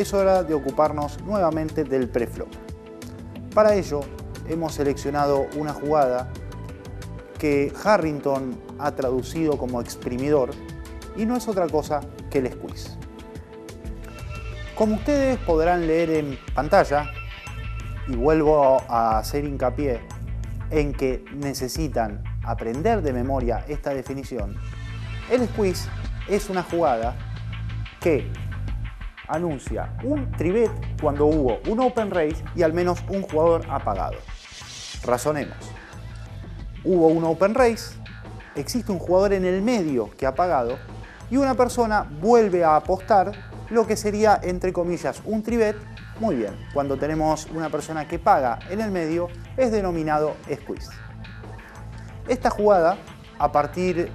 es hora de ocuparnos nuevamente del preflop. Para ello, hemos seleccionado una jugada que Harrington ha traducido como exprimidor y no es otra cosa que el squeeze. Como ustedes podrán leer en pantalla, y vuelvo a hacer hincapié en que necesitan aprender de memoria esta definición, el squeeze es una jugada que anuncia un tribet cuando hubo un open race y al menos un jugador apagado. Razonemos. Hubo un open race, existe un jugador en el medio que ha pagado y una persona vuelve a apostar lo que sería, entre comillas, un tribet. Muy bien, cuando tenemos una persona que paga en el medio es denominado squeeze. Esta jugada, a partir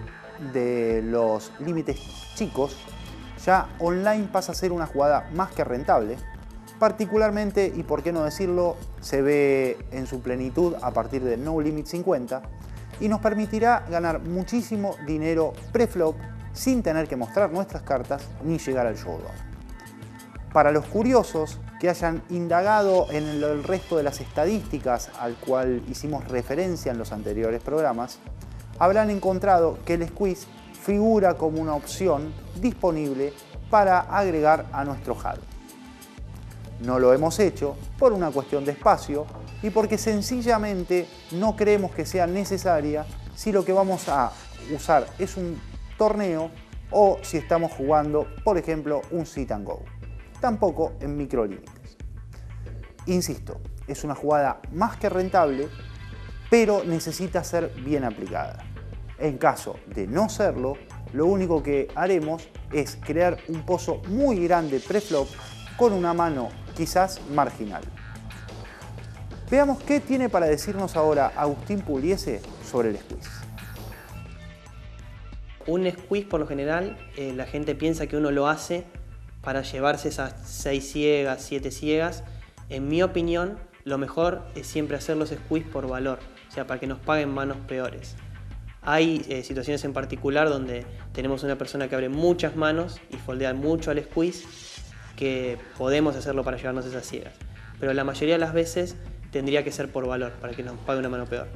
de los límites chicos, ya online pasa a ser una jugada más que rentable. Particularmente, y por qué no decirlo, se ve en su plenitud a partir de No Limit 50 y nos permitirá ganar muchísimo dinero preflop sin tener que mostrar nuestras cartas ni llegar al showdown. Para los curiosos que hayan indagado en el resto de las estadísticas al cual hicimos referencia en los anteriores programas, habrán encontrado que el squeeze figura como una opción disponible para agregar a nuestro HUD. No lo hemos hecho por una cuestión de espacio y porque sencillamente no creemos que sea necesaria si lo que vamos a usar es un torneo o si estamos jugando, por ejemplo, un sit and go. Tampoco en microlímites. Insisto, es una jugada más que rentable, pero necesita ser bien aplicada. En caso de no serlo, lo único que haremos es crear un pozo muy grande preflop con una mano quizás marginal. Veamos qué tiene para decirnos ahora Agustín Pugliese sobre el squeeze. Un squeeze, por lo general, la gente piensa que uno lo hace para llevarse esas 6 ciegas, 7 ciegas. En mi opinión, lo mejor es siempre hacer los squeeze por valor, o sea, para que nos paguen manos peores. Hay situaciones en particular donde tenemos una persona que abre muchas manos y foldea mucho al squeeze, que podemos hacerlo para llevarnos esas ciegas. Pero la mayoría de las veces tendría que ser por valor, para que nos pague una mano peor.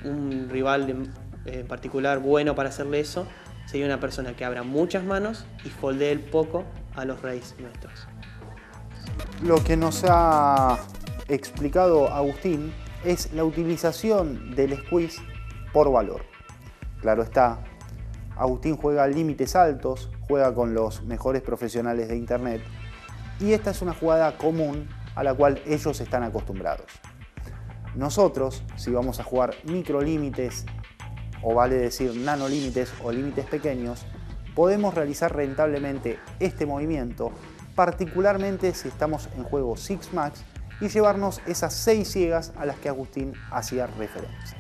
Un rival en particular bueno para hacerle eso sería una persona que abra muchas manos y foldee el poco a los reyes nuestros. Lo que nos ha explicado Agustín es la utilización del squeeze por valor. Claro está, Agustín juega a límites altos, juega con los mejores profesionales de internet y esta es una jugada común a la cual ellos están acostumbrados. Nosotros, si vamos a jugar microlímites, o vale decir nanolímites o límites pequeños, podemos realizar rentablemente este movimiento, particularmente si estamos en juego Six Max y llevarnos esas 6 ciegas a las que Agustín hacía referencia.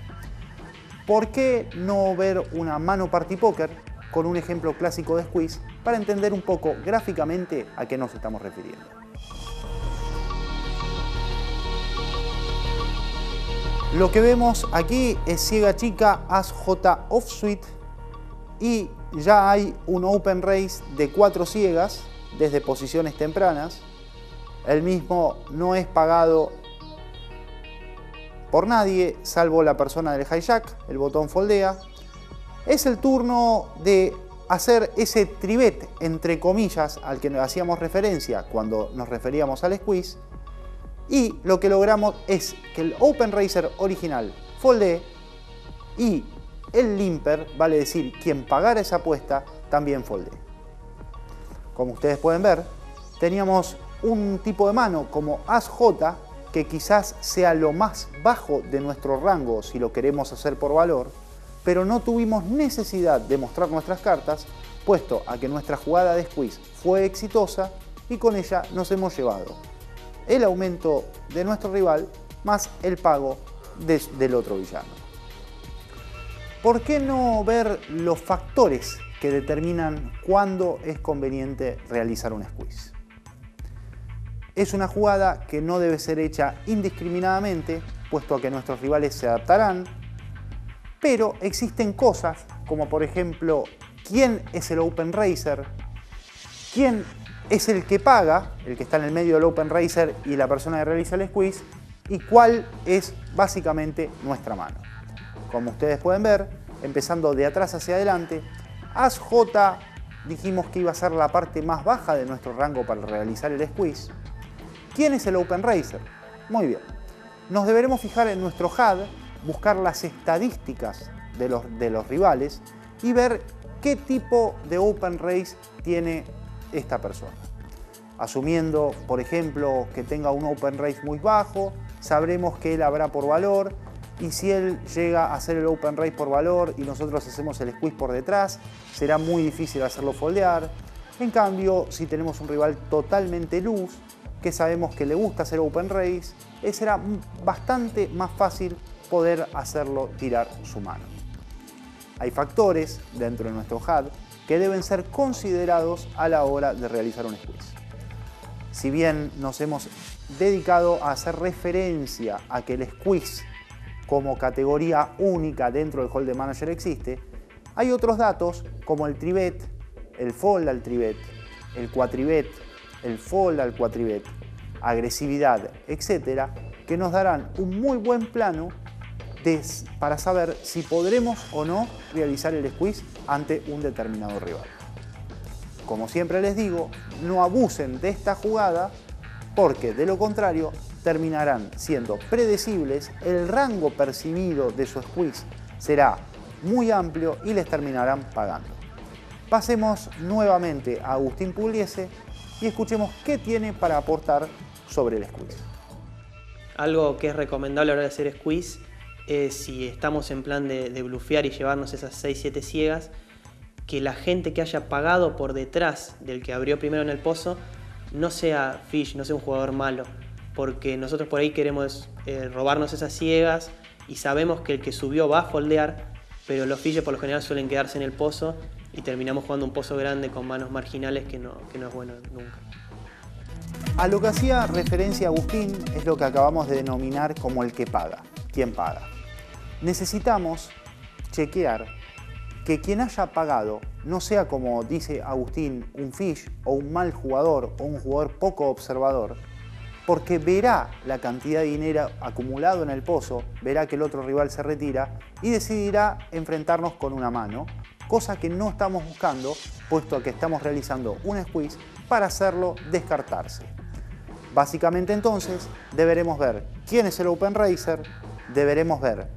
¿Por qué no ver una mano party poker con un ejemplo clásico de squeeze para entender un poco gráficamente a qué nos estamos refiriendo? Lo que vemos aquí es ciega chica, as J offsuit y ya hay un open race de 4 ciegas desde posiciones tempranas. El mismo no es pagado por nadie, salvo la persona del hijack, el botón foldea. Es el turno de hacer ese tribet, entre comillas, al que hacíamos referencia cuando nos referíamos al squeeze. Y lo que logramos es que el open racer original foldee y el limper, vale decir, quien pagara esa apuesta, también foldee. Como ustedes pueden ver, teníamos un tipo de mano como as J, que quizás sea lo más bajo de nuestro rango si lo queremos hacer por valor, pero no tuvimos necesidad de mostrar nuestras cartas, puesto a que nuestra jugada de squeeze fue exitosa y con ella nos hemos llevado el aumento de nuestro rival más el pago del otro villano. ¿Por qué no ver los factores que determinan cuándo es conveniente realizar un squeeze? Es una jugada que no debe ser hecha indiscriminadamente, puesto a que nuestros rivales se adaptarán, pero existen cosas como por ejemplo quién es el open racer, quién es el que paga, el que está en el medio del open racer y la persona que realiza el squeeze, y cuál es básicamente nuestra mano. Como ustedes pueden ver, empezando de atrás hacia adelante, As J dijimos que iba a ser la parte más baja de nuestro rango para realizar el squeeze. ¿Quién es el open racer? Muy bien. Nos deberemos fijar en nuestro HUD, buscar las estadísticas de los rivales y ver qué tipo de open race tiene esta persona. Asumiendo, por ejemplo, que tenga un open race muy bajo, sabremos que él habrá por valor, y si él llega a hacer el open race por valor y nosotros hacemos el squeeze por detrás, será muy difícil hacerlo foldear. En cambio, si tenemos un rival totalmente loose, que sabemos que le gusta hacer open race, será bastante más fácil poder hacerlo tirar su mano. Hay factores dentro de nuestro HUD que deben ser considerados a la hora de realizar un squeeze. Si bien nos hemos dedicado a hacer referencia a que el squeeze como categoría única dentro del Hold'em Manager existe, hay otros datos como el tribet, el fold al tribet, el cuatribet, el fold al cuatribet, agresividad, etcétera, que nos darán un muy buen plano para saber si podremos o no realizar el squeeze ante un determinado rival. Como siempre les digo, no abusen de esta jugada porque de lo contrario terminarán siendo predecibles, el rango percibido de su squeeze será muy amplio y les terminarán pagando. Pasemos nuevamente a Agustín Pugliese y escuchemos qué tiene para aportar sobre el squeeze. Algo que es recomendable a la hora de hacer squeeze es, si estamos en plan de blufear y llevarnos esas 6-7 ciegas, que la gente que haya pagado por detrás del que abrió primero en el pozo no sea fish, no sea un jugador malo, porque nosotros por ahí queremos robarnos esas ciegas y sabemos que el que subió va a foldear, pero los fishes por lo general suelen quedarse en el pozo y terminamos jugando un pozo grande con manos marginales que no es bueno nunca. A lo que hacía referencia Agustín es lo que acabamos de denominar como el que paga. ¿Quién paga? Necesitamos chequear que quien haya pagado no sea, como dice Agustín, un fish o un mal jugador o un jugador poco observador, porque verá la cantidad de dinero acumulado en el pozo, verá que el otro rival se retira y decidirá enfrentarnos con una mano, cosa que no estamos buscando, puesto que estamos realizando un squeeze para hacerlo descartarse. Básicamente entonces deberemos ver quién es el open racer, deberemos ver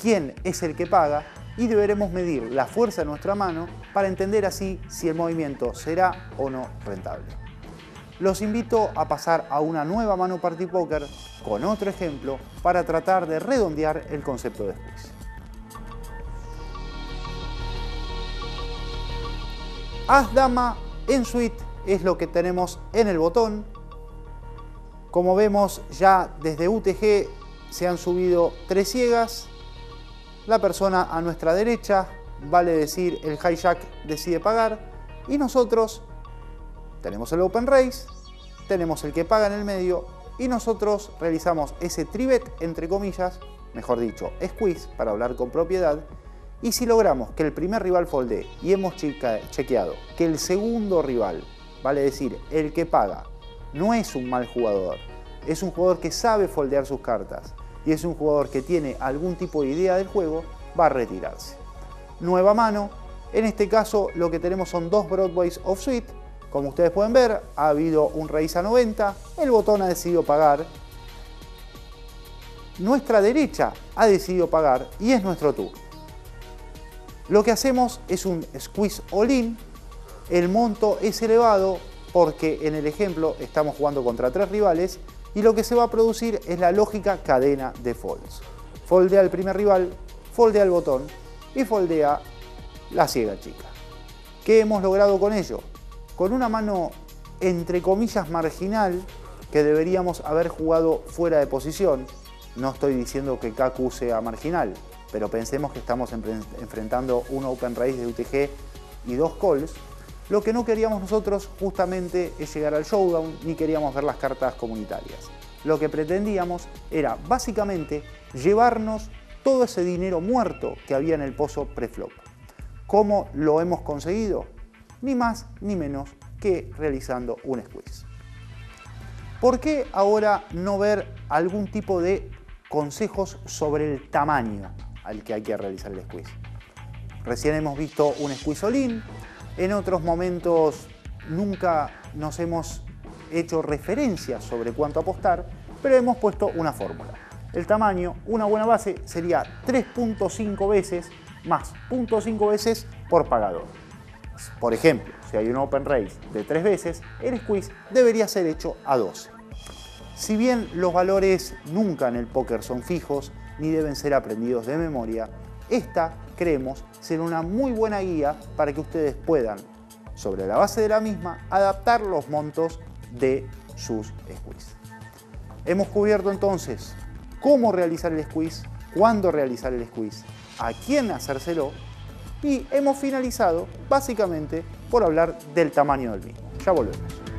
quién es el que paga y deberemos medir la fuerza de nuestra mano para entender así si el movimiento será o no rentable. Los invito a pasar a una nueva mano Party Poker con otro ejemplo para tratar de redondear el concepto de squeeze. As Dama en suite es lo que tenemos en el botón. Como vemos, ya desde UTG se han subido 3 ciegas. La persona a nuestra derecha, vale decir el hijack, decide pagar y nosotros tenemos el open race, tenemos el que paga en el medio y nosotros realizamos ese tribet, entre comillas, mejor dicho, squeeze, para hablar con propiedad. Y si logramos que el primer rival foldee y hemos chequeado que el segundo rival, vale decir, el que paga, no es un mal jugador, es un jugador que sabe foldear sus cartas y es un jugador que tiene algún tipo de idea del juego, va a retirarse. Nueva mano, en este caso lo que tenemos son 2 Broadways of suite. Como ustedes pueden ver, ha habido un raise a 90, el botón ha decidido pagar, nuestra derecha ha decidido pagar y es nuestro turno. Lo que hacemos es un squeeze all-in, el monto es elevado porque en el ejemplo estamos jugando contra 3 rivales y lo que se va a producir es la lógica cadena de folds. Foldea el primer rival, foldea el botón y foldea la ciega chica. ¿Qué hemos logrado con ello? Con una mano entre comillas marginal que deberíamos haber jugado fuera de posición. No estoy diciendo que KQ sea marginal, pero pensemos que estamos enfrentando un open race de UTG y 2 calls. Lo que no queríamos nosotros justamente es llegar al showdown ni queríamos ver las cartas comunitarias. Lo que pretendíamos era básicamente llevarnos todo ese dinero muerto que había en el pozo preflop. ¿Cómo lo hemos conseguido? Ni más ni menos que realizando un squeeze. ¿Por qué ahora no ver algún tipo de consejos sobre el tamaño al que hay que realizar el squeeze? Recién hemos visto un squeeze all-in, en otros momentos nunca nos hemos hecho referencia sobre cuánto apostar, pero hemos puesto una fórmula. El tamaño, una buena base, sería 3.5 veces más 0.5 veces por pagador. Por ejemplo, si hay un open raise de 3 veces, el squeeze debería ser hecho a 12. Si bien los valores nunca en el póker son fijos ni deben ser aprendidos de memoria, esta, creemos, será una muy buena guía para que ustedes puedan, sobre la base de la misma, adaptar los montos de sus squeeze. Hemos cubierto entonces cómo realizar el squeeze, cuándo realizar el squeeze, a quién hacérselo y hemos finalizado básicamente por hablar del tamaño del mismo. Ya volvemos.